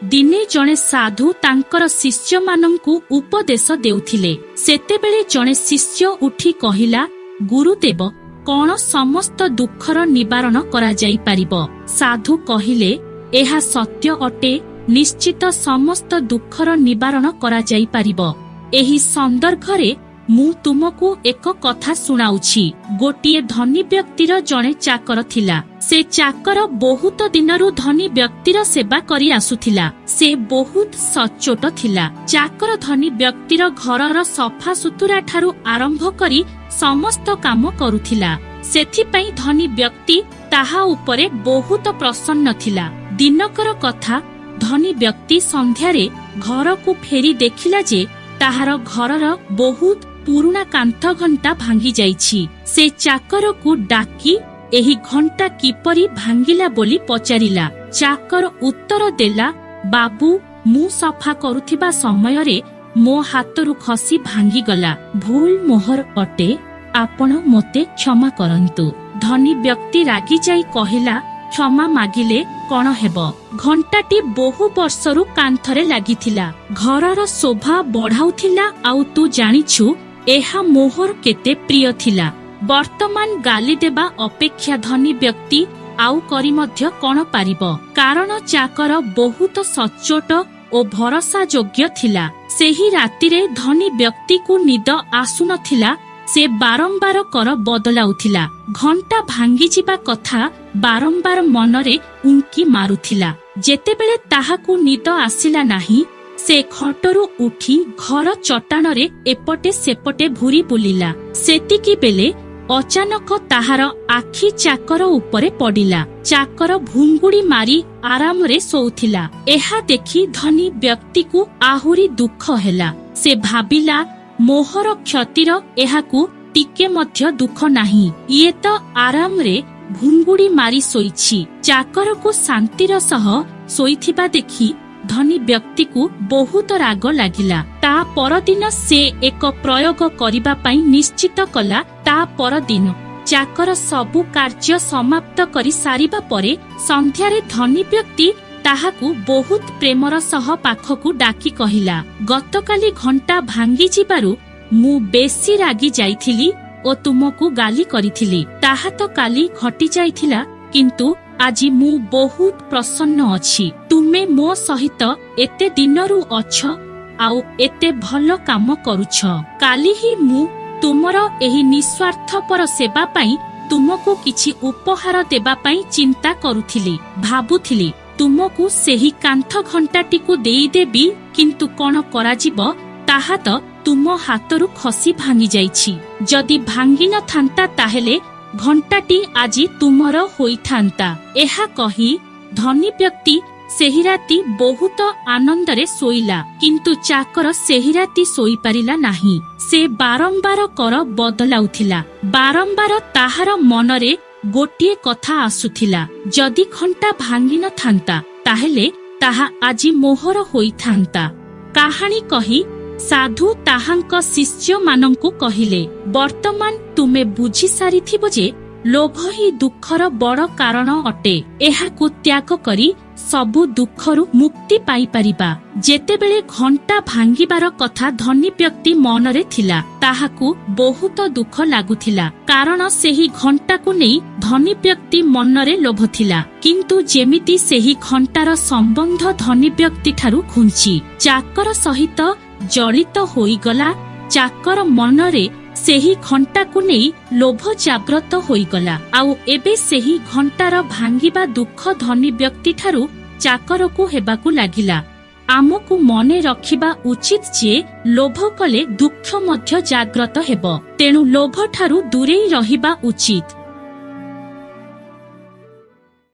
दिने जणे साधु तांकर शिष्य मानंकु उपदेश देउथिले। सेतेबेले जणे शिष्य उठी कहिला, गुरुदेव कौन समस्त दुखर निवारण करा जाई पारिबो? साधु कहिले, एहा सत्य अटे, निश्चित समस्त दुखर निवारण करा जाई पारिबो। एही संदर्भरे मु तुमको एक कथा सुनाउछि। गोटिए धनी व्यक्तिर जणे चाकर थिला। से चाकर बहुत दिनरु धनी व्यक्तिर सेवा करी आसुथिला। से बहुत सच्चोट थिला। चाकर धनी व्यक्तिर घरर सफा सुतुरा ठारू आरंभ करी समस्त काम करुथिला। सेथिपई धनी व्यक्ति ताहा उपरे बहुत प्रसन्न थिला। दिनकर कथा, धनी व्यक्ति संध्यारे घरकु फेरी देखिला जे ताहार घरर बहुत पुरुणा कांथ घंटा भांगी जाइछि। से चाकर को डाकी एही घंटा किपरि भांगिला बोली पचारिला। चाकर उत्तर देला, बाबू मु सफा करुथिबा समयरे मो हातरु खसी भांगी गला। भूल मोहर अटे, आपण मोते क्षमा करंतु। धनी व्यक्ति रागी जाई कहिला, क्षमा मागिले कौन हेबो? घंटाटी बहु वर्षरु कांथरे लागिथिला। घरर शोभा बढ़ाउथिला। आउ तू जानिछु एहा मोहर केते प्रिय थिला। वर्तमान गाली देबा अपेक्षा धनी व्यक्ति आउ करी मध्य कोन पारिबो? कारण चाकर बहुत सच्चोट ओ भरोसा योग्य थिला। सेही रातिरे धनी व्यक्ति को निद आसुनथिला। से बारंबार कर बदलाउथिला। घंटा भांगी जिबा कथा बारंबार मनरे उंकी मारुथिला। जेतेबेले ताहाकू निद आसिला नाही, से खटरू उठी घर चट्टाणरे एपटे सेपटे भूरी बुलिला। सेतिकी बेले अचानक ताहार आखि चाकर उपरे पड़िला। चाकर भुंगुड़ी मारी आराम रे सोउथिला। एहा देखि धनी व्यक्ति को आहुरी दुख हेला। से भाबिला, मोहर क्षतिर एहाकू टिके मध्य दुख नाही। ये तो आराम रे भुंगुड़ी मारी सोईछि। चाकर को शांतिर सह सोईथिबा देखि धनी व्यक्ति को बहुत राग लागिला। ता परदिन से एक प्रयोग करिबा पई निश्चित कला। ता परदिन चाकर सबु कार्य समाप्त करी सारिबा परे संध्यारे धनी व्यक्ति ताहाकू बहुत प्रेमर सह पाखकू डाकी कहिला, गतकाली घंटा भांगी जिबारु मु बेसी रागी जाइथिली ओ तुमको गाली करिथिली। ताहा तो काली घटी जाइथिला, किंतु आजी मु बहुत प्रसन्न अछि। तुमे मो सहित एते दिनरु अछ आउ एते भलो काम करूछ। काली ही मु तुमर एही निस्वार्थपर सेवा पई तुमको किछि उपहार देबा पई चिंता करूथिली। भाबुथिली तुमको सेही कांथ घंटाटी को देई देबी, किंतु कोन कराजिबो ताहा तो तुम हातरु खसी भांगी जाइछि। जदि भांगी न थांता ताहेले घंटाटी आजी तुमर होई थांता। एहा कही धनी व्यक्ति सेही राती बहुत आनंदरे सोईला, किंतु चाकर सेही राती सोई पारिला नाही। से बारंबार कर बदलाउथिला। बारंबार ताहार मनरे गोटिए कथा आसुथिला, जदि घंटा भांगी न थांता ताहेले ताहा आजी मोहर होई थांता। कहानी कही साधु ताहांक शिष्य मानंकु कहिले, वर्तमान तुमे बुझी सारिथिबो जे लोभ ही दुखर बड़ कारण अटे। एहाकु त्याग करी सबु दुखरु मुक्ति पाई परिबा। जेतेबेले घंटा भांगिबार कथा धनी व्यक्ति मनरे थिला, ताहाकु बहुत दुख लागुथिला। कारण सेही घंटाकु नै धनी व्यक्ति मनरे लोभ थिला, किंतु जेमिति सेही घंटार संबंध धनी व्यक्ति ठारू घुंची चाकर सहित जड़ित होईगला। चाकर मनरे सेही घंटा को नहीं लोभ जाग्रत होईगला। आउ एबे सेही घंटार भांगिबा दुख धनी व्यक्ति ठारू चाकर को हेबाकू लागिला। आमकू मने रखिबा उचित जे लोभ कले दुख मध्य जाग्रत हेब, तेणु लोभ ठारू दूरेई रहिबा उचित।